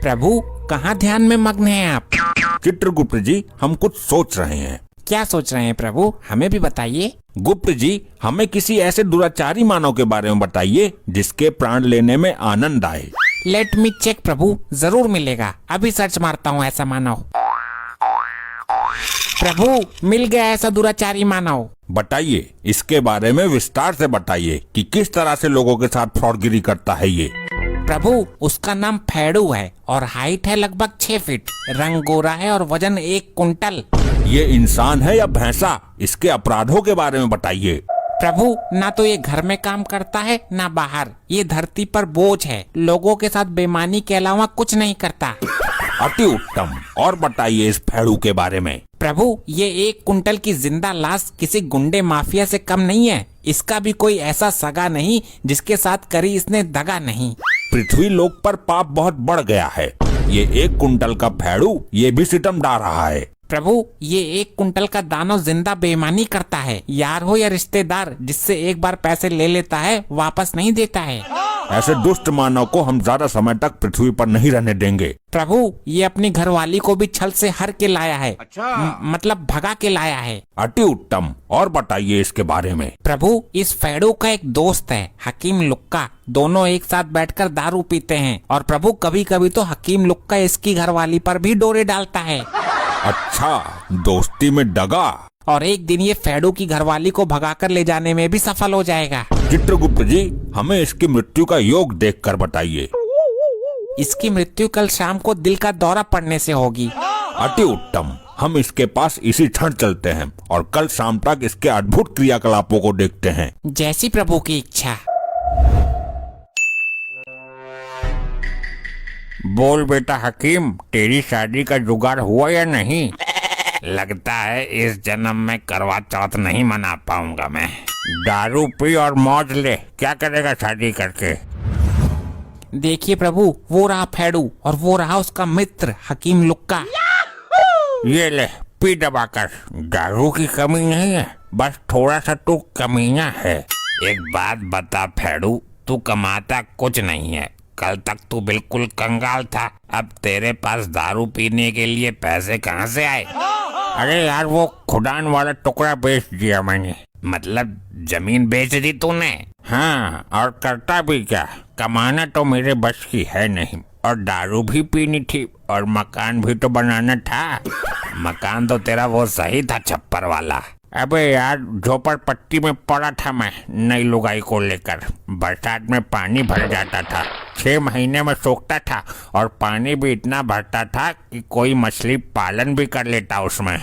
प्रभु कहाँ ध्यान में मग्न हैं आप? चित्रगुप्त जी, हम कुछ सोच रहे हैं। क्या सोच रहे हैं प्रभु, हमें भी बताइए। गुप्त जी, हमें किसी ऐसे दुराचारी मानव के बारे में बताइए जिसके प्राण लेने में आनंद आए। लेट मी चेक प्रभु, जरूर मिलेगा। अभी सर्च मारता हूँ ऐसा मानव। प्रभु मिल गया ऐसा दुराचारी मानव। बताइए, इसके बारे में विस्तार से बताइए कि किस तरह से लोगों के साथ फ्रॉडगिरी करता है ये। प्रभु उसका नाम फैडू है और हाइट है लगभग 6 फीट, रंग गोरा है और वजन 1 कुंटल। ये इंसान है या भैंसा? इसके अपराधों के बारे में बताइए। प्रभु ना तो ये घर में काम करता है ना बाहर, ये धरती पर बोझ है, लोगों के साथ बेईमानी के अलावा कुछ नहीं करता। अति उत्तम, और बताइए इस फैड़ू के बारे में। प्रभु ये 1 कुंटल की जिंदा लाश किसी गुंडे माफिया से कम नहीं है। इसका भी कोई ऐसा सगा नहीं जिसके साथ करी इसने दगा नहीं। पृथ्वी लोक पर पाप बहुत बढ़ गया है। ये 1 कुंटल का फैड़ू ये भी सितम डा रहा है। प्रभु ये 1 कुंटल का दानव जिंदा बेईमानी करता है, यार हो या रिश्तेदार, जिससे एक बार पैसे ले लेता है वापस नहीं देता है। ऐसे दुष्ट मानव को हम ज्यादा समय तक पृथ्वी पर नहीं रहने देंगे। प्रभु ये अपनी घरवाली को भी छल से हर के लाया है। अच्छा। मतलब भगा के लाया है। अति उत्तम, और बताइए इसके बारे में। प्रभु इस फैडो का एक दोस्त है हकीम लुक्का, दोनों एक साथ बैठकर दारू पीते हैं और प्रभु कभी कभी तो हकीम लुक्का इसकी घरवाली पर भी डोरे डालता है। अच्छा, दोस्ती में दगा। और एक दिन ये फैडो की घरवाली को भगाकर ले जाने में भी सफल हो जाएगा। चित्रगुप्त जी, हमें इसकी मृत्यु का योग देखकर बताइए। इसकी मृत्यु कल शाम को दिल का दौरा पड़ने से होगी। अति उत्तम, हम इसके पास इसी क्षण चलते हैं और कल शाम तक इसके अद्भुत क्रियाकलापों को देखते हैं। जैसी प्रभु की इच्छा। बोल बेटा हकीम, तेरी शादी का जुगाड़ हुआ या नहीं? लगता है इस जन्म में करवा चौथ नहीं मना पाऊंगा मैं। दारू पी और मौज ले, क्या करेगा शादी करके? देखिए प्रभु, वो रहा फैडू और वो रहा उसका मित्र हकीम लुक्का। ये ले, पी दबाकर। दारू की कमी नहीं है, बस थोड़ा सा तू कमीना है। एक बात बता फैडू, तू कमाता कुछ नहीं है। कल तक तू बिल्कुल कंगाल था, अब तेरे पास दारू पीने के लिए पैसे कहाँ से आए? अरे यार, वो खुदान वाला टुकड़ा बेच दिया मैंने। मतलब जमीन बेच दी तूने? हाँ, और करता भी क्या, कमाना तो मेरे बस की है नहीं, और दारू भी पीनी थी और मकान भी तो बनाना था। मकान तो तेरा वो सही था, छप्पर वाला। अबे यार, झोपड़पट्टी में पड़ा था मैं नई लुगाई को लेकर। बरसात में पानी भर जाता था, 6 महीने में सूखता था और पानी भी इतना भरता था कि कोई मछली पालन भी कर लेता उसमें।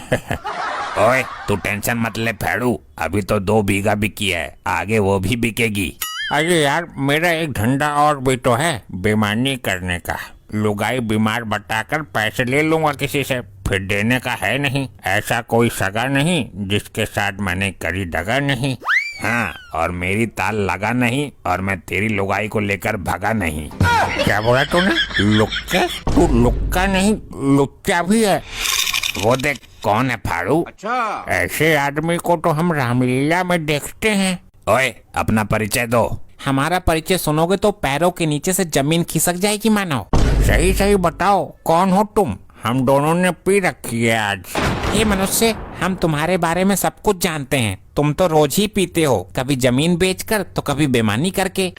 ओए तू टेंशन मत ले फैडू, अभी तो 2 बीघा बिकी है, आगे वो भी बिकेगी। अरे यार, मेरा एक धंधा और भी तो है बेईमानी करने का। लुगाई बीमार बताकर पैसे ले लूंगा किसी से, फिर देने का है नहीं। ऐसा कोई सगा नहीं जिसके साथ मैंने करी दगा नहीं। हाँ, और मेरी ताल लगा नहीं और मैं तेरी लुगाई को लेकर भगा नहीं। क्या बोला तूने? लुक्का? तू लुक्का नहीं, लुच्चा भी है। वो देख कौन है फाड़ू। अच्छा, ऐसे आदमी को तो हम रामलीला में देखते हैं। ओए अपना परिचय दो। हमारा परिचय सुनोगे तो पैरों के नीचे से जमीन खिसक जाएगी मानो। सही सही बताओ, कौन हो तुम? हम दोनों ने पी रखी है आज। हे मनुष्य, हम तुम्हारे बारे में सब कुछ जानते हैं। तुम तो रोज ही पीते हो, कभी जमीन बेचकर तो कभी बेईमानी करके।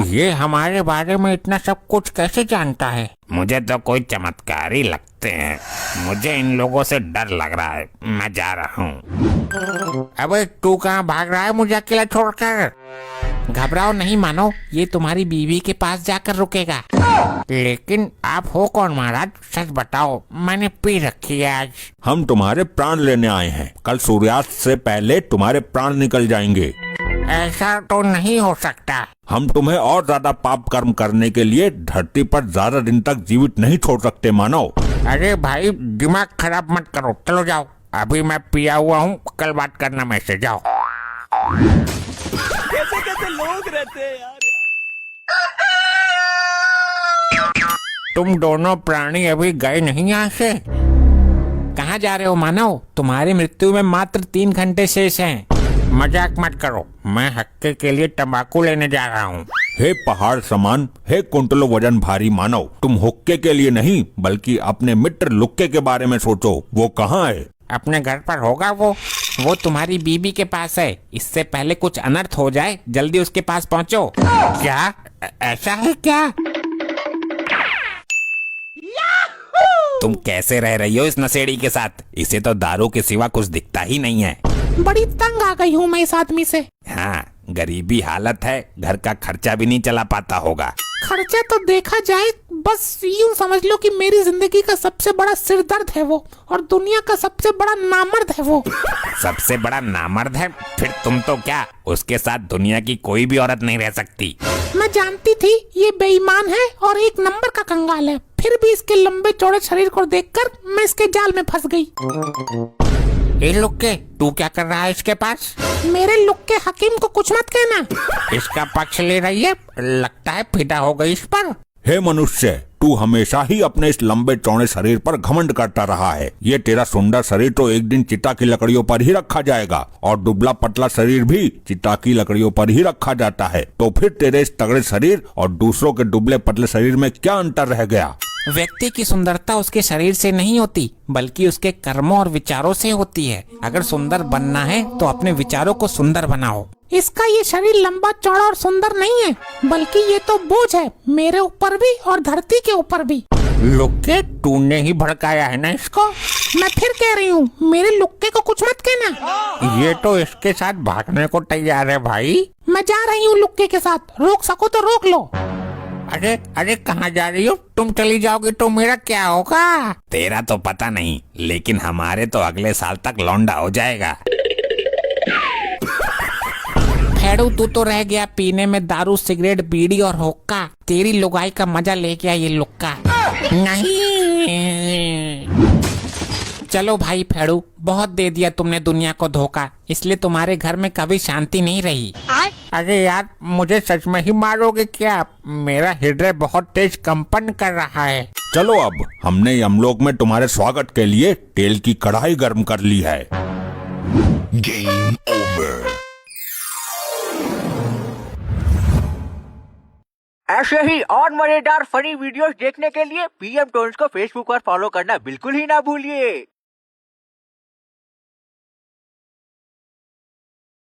ये हमारे बारे में इतना सब कुछ कैसे जानता है? मुझे तो कोई चमत्कारी लगते हैं। मुझे इन लोगों से डर लग रहा है, मैं जा रहा हूँ। अबे तू कहाँ भाग रहा है मुझे अकेला छोड़कर? घबराओ नहीं मानो, ये तुम्हारी बीवी के पास जाकर रुकेगा। लेकिन आप हो कौन महाराज, सच बताओ, मैंने पी रखी है आज। हम तुम्हारे प्राण लेने आए हैं, कल सूर्यास्त से पहले तुम्हारे प्राण निकल जाएंगे। ऐसा तो नहीं हो सकता। हम तुम्हें और ज्यादा पाप कर्म करने के लिए धरती पर ज्यादा दिन तक जीवित नहीं छोड़ सकते मानव। अरे भाई, दिमाग खराब मत करो, चलो जाओ। अभी मैं पिया हुआ हूँ, कल बात करना मैं से, जाओ। कैसे कैसे लोग रहते हैं यार। तुम दोनों प्राणी अभी गए नहीं यहाँ से? कहाँ जा रहे हो मानव? तुम्हारी मृत्यु में मात्र 3 घंटे शेष हैं। मजाक मत करो, मैं हक्के के लिए तंबाकू लेने जा रहा हूँ। हे पहाड़ समान, हे कुंटलों वजन भारी मानव, तुम हुक्के के लिए नहीं बल्कि अपने मित्र लुक्के के बारे में सोचो। वो कहाँ है? अपने घर पर होगा वो तुम्हारी बीबी के पास है। इससे पहले कुछ अनर्थ हो जाए, जल्दी उसके पास पहुंचो। क्या ऐसा है क्या? तुम कैसे रह रही हो इस नशेड़ी के साथ? इसे तो दारू के सिवा कुछ दिखता ही नहीं है। बड़ी तंग आ गई हूँ मैं इस आदमी से। हाँ, गरीबी हालत है, घर का खर्चा भी नहीं चला पाता होगा। खर्चा तो देखा जाए बस यूं समझ लो कि मेरी जिंदगी का सबसे बड़ा सिरदर्द है वो, और दुनिया का सबसे बड़ा नामर्द है वो। सबसे बड़ा नामर्द है? फिर तुम तो क्या, उसके साथ दुनिया की कोई भी औरत नहीं रह सकती। मैं जानती थी ये बेईमान है और एक नंबर का कंगाल है, फिर भी इसके लंबे चौड़े शरीर को देखकर मैं इसके जाल में फंस गई। ए लुक्के, तू क्या कर रहा है इसके पास? मेरे लुक्के हकीम को कुछ मत कहना। इसका पक्ष ले रही है, लगता है फिदा हो गई इस पर। हे मनुष्य, तू हमेशा ही अपने इस लंबे चौड़े शरीर पर घमंड करता रहा है। ये तेरा सुंदर शरीर तो एक दिन चिता की लकड़ियों पर ही रखा जाएगा, और दुबला पतला शरीर भी चिता की लकड़ियों पर ही रखा जाता है। तो फिर तेरे इस तगड़े शरीर और दूसरों के दुबले पतले शरीर में क्या अंतर रह गया? व्यक्ति की सुंदरता उसके शरीर से नहीं होती, बल्कि उसके कर्मों और विचारों से होती है। अगर सुंदर बनना है तो अपने विचारों को सुंदर बनाओ। इसका ये शरीर लंबा चौड़ा और सुंदर नहीं है, बल्कि ये तो बोझ है, मेरे ऊपर भी और धरती के ऊपर भी। लुक्के, तूने ही भड़काया है ना इसको? मैं फिर कह रही हूँ, मेरे लुक्के को कुछ मत कहना। ये तो इसके साथ भागने को तैयार है भाई। मैं जा रही हूँ लुक्के के साथ, रोक सको तो रोक लो। अरे अरे, कहाँ जा रही हो? तुम चली जाओगी तो मेरा क्या होगा? तेरा तो पता नहीं, लेकिन हमारे तो अगले साल तक लौंडा हो जाएगा। फेड़ू, तू तो रह गया पीने में दारू, सिगरेट, बीड़ी और हुक्का। तेरी लुगाई का मजा ले गया ये लुक्का। नहीं, चलो भाई फेड़ू, बहुत दे दिया तुमने दुनिया को धोखा, इसलिए तुम्हारे घर में कभी शांति नहीं रही। अरे यार, मुझे सच में ही मारोगे क्या? मेरा हृदय बहुत तेज कंपन कर रहा है। चलो, अब हमने यमलोक में तुम्हारे स्वागत के लिए तेल की कढ़ाई गर्म कर ली है। Game over. ऐसे ही और मजेदार फनी वीडियोस देखने के लिए पीएम टोन्स को फेसबुक पर फॉलो करना बिल्कुल ही ना भूलिए।